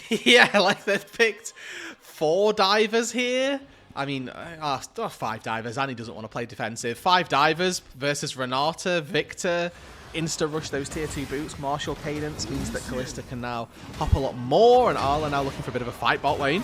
Yeah, like they've picked 4 divers here. I mean, 5 divers. Annie doesn't want to play defensive. 5 divers versus Renata, Victor. Insta-rush those tier 2 boots. Martial cadence means that Kalista can now hop a lot more, and Arla now looking for a bit of a fight bot lane.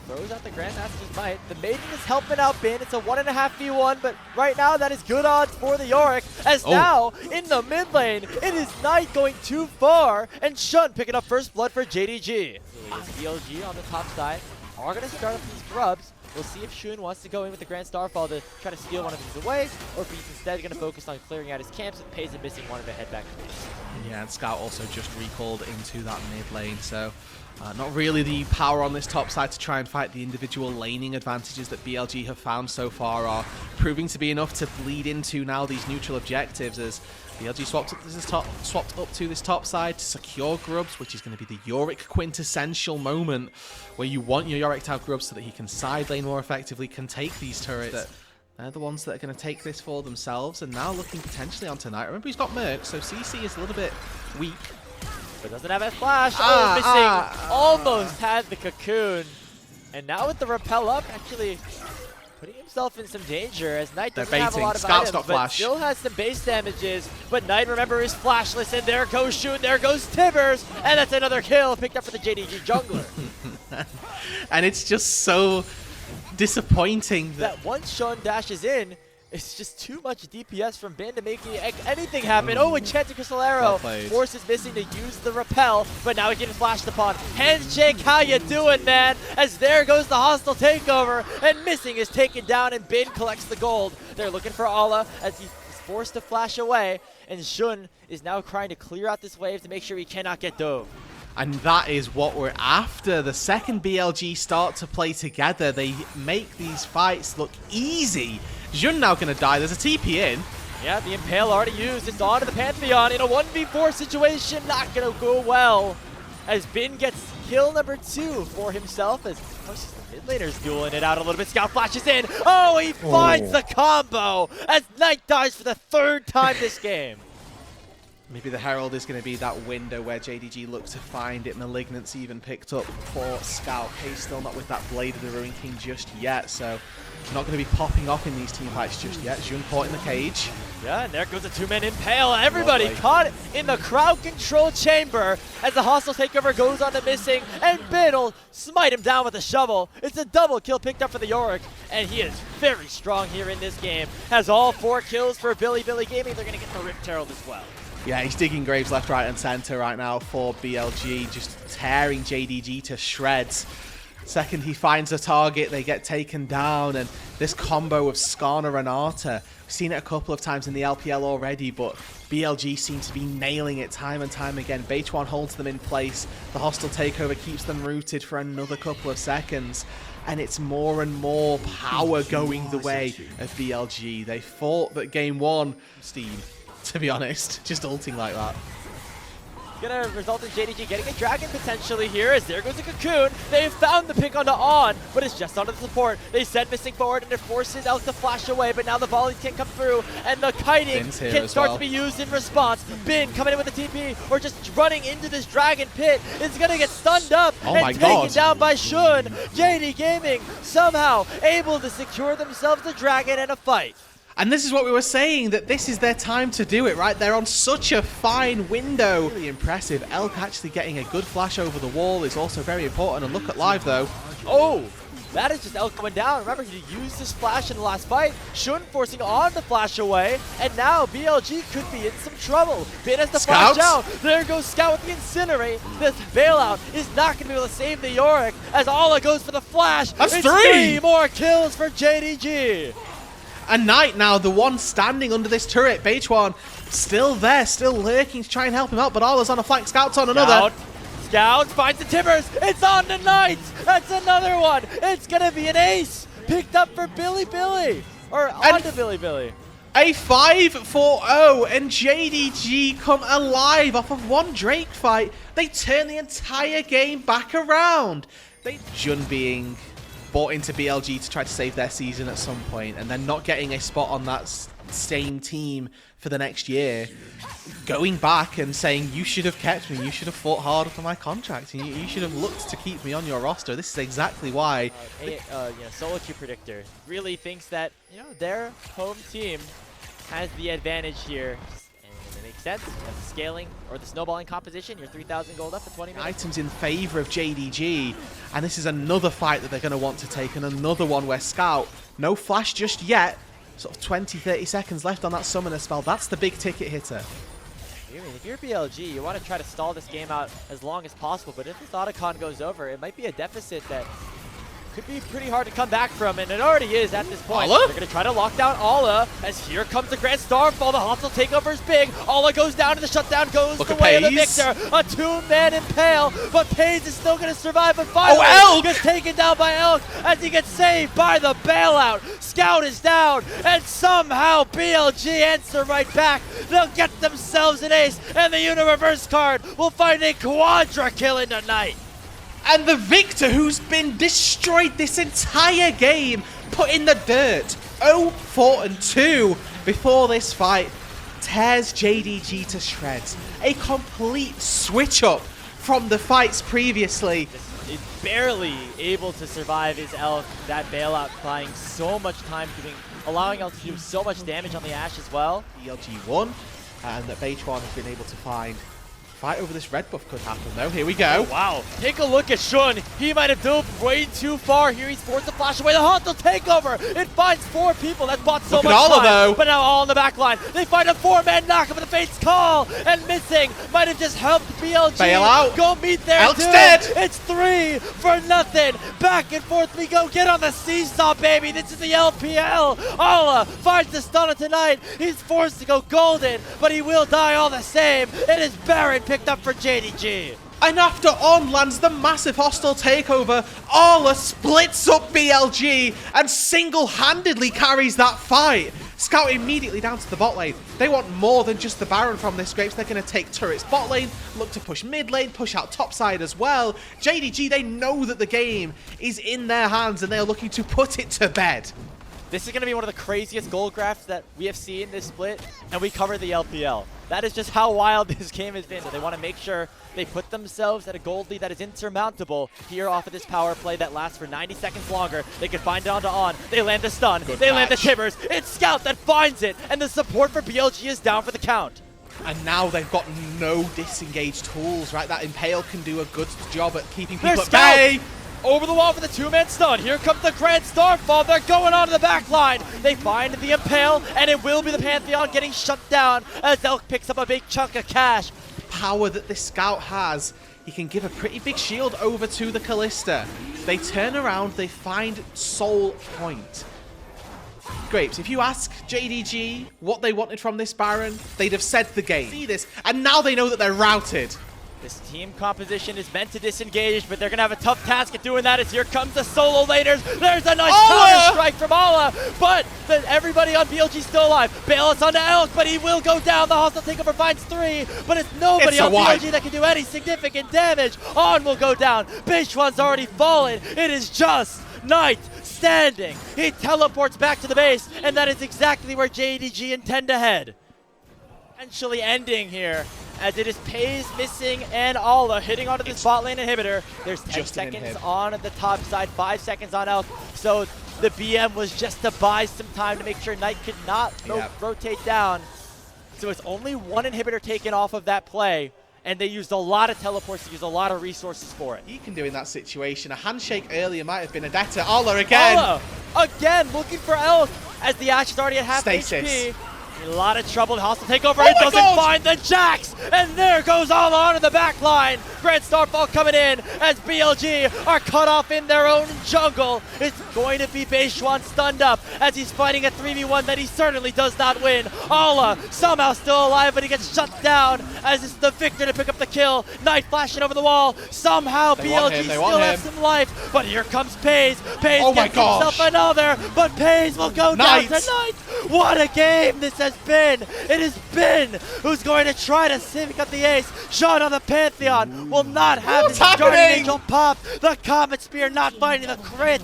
Throws out the Grandmaster's Might. The Maiden is helping out Bin. It's a 1.5v1, but right now that is good odds for the Yorick. As now, in the mid lane, it is Knight going too far, and Shun picking up first blood for JDG. BLG on the top side are going to start up these grubs. We'll see if Shun wants to go in with the Grand Starfall to try to steal one of these away, or if he's instead going to focus on clearing out his camps with Paze and missing one of the head back to base. Yeah, and Scout also just recalled into that mid lane, so not really the power on this top side to try and fight the individual laning advantages that BLG have found so far are proving to be enough to bleed into now these neutral objectives, as BLG swapped up to this top side to secure grubs, which is going to be the Yorick quintessential moment where you want your Yorick to have grubs so that he can side lane more effectively, can take these turrets. They're the ones that are going to take this for themselves, and now looking potentially on tonight. Remember, he's got Merc, so CC is a little bit weak. But doesn't have a flash. Missing. Almost had the cocoon. And now with the repel up, actually putting himself in some danger, as Knight doesn't have a lot of Scout's items, got but flash. Still has some base damages. But Knight, remember, is flashless, and there goes Shun, there goes Tibbers, and that's another kill picked up for the JDG jungler. And it's just so disappointing that once Shun dashes in, it's just too much DPS from Bin to make anything happen. Oh, Enchanted Crystal Arrow. Force is missing to use the repel, but now he's getting flashed upon. Handshake, how you doing, man? As there goes the hostile takeover, and missing is taken down, and Bin collects the gold. They're looking for Ala as he's forced to flash away, and Shun is now trying to clear out this wave to make sure he cannot get dove. And that is what we're after. The second BLG start to play together, they make these fights look easy. Jun now going to die. There's a TP in. Yeah, the Impale already used. It's onto the Pantheon in a 1v4 situation. Not going to go well, as Bin gets kill number 2 for himself, as the mid laner's dueling it out a little bit. Scout flashes in. Oh, he finds the combo as Knight dies for the 3rd time this game. Maybe the Herald is going to be that window where JDG looks to find it. Malignance even picked up for Scout. Pace still not with that Blade of the Ruin King just yet, so not going to be popping off in these team fights just yet. Jun caught in the cage. Yeah, and there goes a 2-man Impale. Everybody caught in the crowd control chamber as the hostile takeover goes on to missing, and Bin will smite him down with a shovel. It's a double kill picked up for the Yorick, and he is very strong here in this game. Has all 4 kills for Bilibili Gaming. They're going to get the Rift Herald as well. Yeah, he's digging graves left, right, and center right now for BLG, just tearing JDG to shreds. Second he finds a target, they get taken down, and this combo of Skarner and Renata, we've seen it a couple of times in the LPL already, but BLG seems to be nailing it time and time again. Beichuan holds them in place, the hostile takeover keeps them rooted for another couple of seconds, and it's more and more power going the way of BLG. They fought that game 1, Steam, to be honest, just ulting like that. Gonna result in JDG getting a dragon potentially here, as there goes a cocoon. They've found the pick onto On, but it's just onto the support. They send missing forward, and it forces Elk to flash away, but now the volleys can't come through, and the kiting can start to be used in response. Bin coming in with the TP, or just running into this dragon pit, is gonna get stunned up and taken down by Shun. JD Gaming somehow able to secure themselves the dragon and a fight. And this is what we were saying, that this is their time to do it, right? They're on such a fine window. Really impressive. Elk actually getting a good flash over the wall is also very important. And look at live, though. Oh, that is just Elk going down. Remember, he used his flash in the last fight. Shun forcing On to flash away. And now BLG could be in some trouble. Bin has to flash out. There goes Scout with the Incinerate. This bailout is not going to be able to save the Yorick, as Ala goes for the flash. That's it's 3 more kills for JDG. And Knight now, the one standing under this turret. Beichuan still there, still lurking to try and help him out, but Arla's on a flank, Scout's on another. Scout finds the Tibbers. It's on to Knight. That's another one. It's going to be an ace picked up for Bilibili. Or onto Bilibili. A 5-4-0, and JDG come alive off of one Drake fight. They turn the entire game back around. Jun being bought into BLG to try to save their season at some point, and then not getting a spot on that same team for the next year, going back and saying, you should have kept me, you should have fought harder for my contract, and you should have looked to keep me on your roster. This is exactly why. Solo Q Predictor really thinks that their home team has the advantage here. And it makes sense. That's the scaling or the snowballing composition. You're 3,000 gold up for 20 minutes. Items in favor of JDG, and this is another fight that they're going to want to take, and another one where Scout, no flash just yet, sort of 20-30 seconds left on that summoner spell. That's the big ticket hitter. If you're BLG, you want to try to stall this game out as long as possible, but if this Otacon goes over, it might be a deficit that could be pretty hard to come back from, and it already is at this point. Ala? They're going to try to lock down Ala, as here comes the Grand Starfall. The hostile takeover is big. Ala goes down, and the shutdown goes the way of the victor. A two-man impale, but Paze is still going to survive, but finally gets taken down by Elk as he gets saved by the bailout. Scout is down, and somehow BLG answer right back. They'll get themselves an ace, and the Uni-Reverse card will find a quadra kill in the night. And the victor, who's been destroyed this entire game, put in the dirt. 0-4-2 before this fight, tears JDG to shreds. A complete switch up from the fights previously. He's barely able to survive his Elk. That bailout buying so much time, allowing Elk to do so much damage on the Ashe as well. BLG won, and that Beichuan has been able to find. Fight over this red buff could happen though. Here we go. Oh, wow. Take a look at Shun. He might have dove way too far here. He's forced to flash away. The hostile takeover. It finds 4 people. That bought so much time. Though. But now all in the back line. They find a 4-man knockup with the Fate's Call. And missing might have just helped BLG bail out. Go meet their Elk's doom. dead. It's 3 for nothing. Back and forth we go. Get on the seesaw, baby. This is the LPL. Ala finds the stunner tonight. He's forced to go golden, but he will die all the same. It is Baron picked up for JDG. And after On lands the massive hostile takeover, Ala splits up BLG and single-handedly carries that fight. Scout immediately down to the bot lane. They want more than just the Baron from this, Grapes. They're going to take turrets bot lane, look to push mid lane, push out top side as well. JDG, they know that the game is in their hands and they are looking to put it to bed. This is going to be one of the craziest goal graphs that we have seen this split, and we cover the LPL. That is just how wild this game has been. So they want to make sure they put themselves at a gold lead that is insurmountable here off of this power play that lasts for 90 seconds longer. They can find it onto On. They land the stun. They land the Tibbers. It's Scout that finds it, and the support for BLG is down for the count. And now they've got no disengage tools, right? That Impale can do a good job at keeping people at bay. Over the wall for the 2-man stun. Here comes the Grand Starfall. They're going onto the back line. They find the Impale, and it will be the Pantheon getting shut down as Elk picks up a big chunk of cash. Power that this Scout has, he can give a pretty big shield over to the Callista. They turn around, they find Soul Point. Grapes, if you ask JDG what they wanted from this Baron, they'd have said the game. See this, and now they know that they're routed. This team composition is meant to disengage, but they're going to have a tough task at doing that as here comes the solo laners. There's a nice counter strike from Ala, but everybody on BLG still alive. Bayless onto Elk, but he will go down. The hostile takeover finds 3, but it's nobody on BLG that can do any significant damage. On will go down. Beichuan's already fallen. It is just Knight standing. He teleports back to the base, and that is exactly where JDG intend to head. Potentially ending here, as it is Paze missing and Ala hitting onto this bot lane inhibitor. There's 10 seconds on the top side, 5 seconds on Elk. So the BM was just to buy some time to make sure Knight could not rotate down. So it's only 1 inhibitor taken off of that play, and they used a lot of teleports to use a lot of resources for it. He can do in that situation. A handshake earlier might have been a debt to Ala again. Ala, again, looking for Elk, as the Ashe is already at half Stasis. HP. A lot of trouble. Hostile takeover. It doesn't find the Jax. And there goes Ala onto the back line. Grand Starfall coming in as BLG are cut off in their own jungle. It's going to be Beichuan stunned up as he's fighting a 3v1 that he certainly does not win. Ala somehow still alive, but he gets shut down as it's the victor to pick up the kill. Knight flashing over the wall. Somehow BLG still has some life, but here comes Paze. Paze gets himself another, but Paze will go down tonight. What a game this has been. It is Ben who's going to try to pick up the ace. Sean on the Pantheon will not have his Guardian Angel pop. The Comet Spear not finding the crit.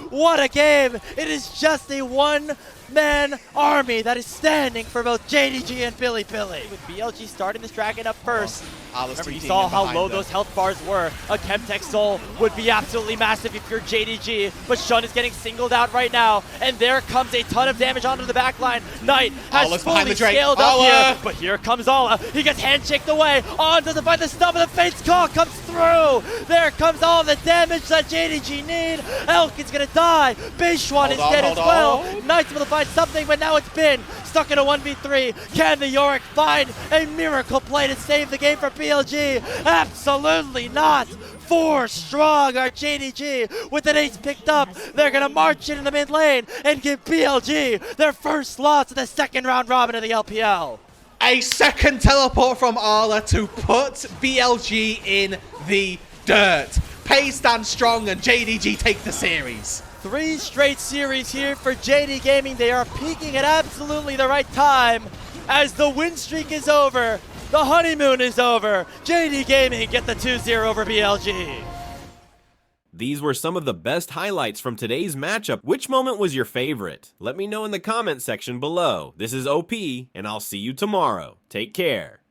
What a game! It is just a one-man army that is standing for both JDG and Bilibili. With BLG starting this dragon up first. Remember, you saw how low those health bars were. A Chemtech Soul would be absolutely massive if you're JDG, but Shun is getting singled out right now, and there comes a ton of damage onto the backline. Knight has fully scaled up here, but here comes Ala. He gets handshaked away. On doesn't find the stub, and the Fate's Call comes through. There comes all the damage that JDG need. Elk is gonna die. Beishwan is dead as well. Knight's able to find something, but now it's been stuck in a 1v3. Can the Yorick find a miracle play to save the game for BLG? Absolutely not. 4 strong are JDG with an ace picked up. They're gonna march into the mid lane and give BLG their first loss of the second round robin of the LPL. A second teleport from Arla to put BLG in the dirt. Pay stands strong and JDG take the series. 3 straight series here for JD Gaming. They are peaking at absolutely the right time. As the win streak is over, the honeymoon is over. JD Gaming get the 2-0 over BLG. These were some of the best highlights from today's matchup. Which moment was your favorite? Let me know in the comment section below. This is OP, and I'll see you tomorrow. Take care.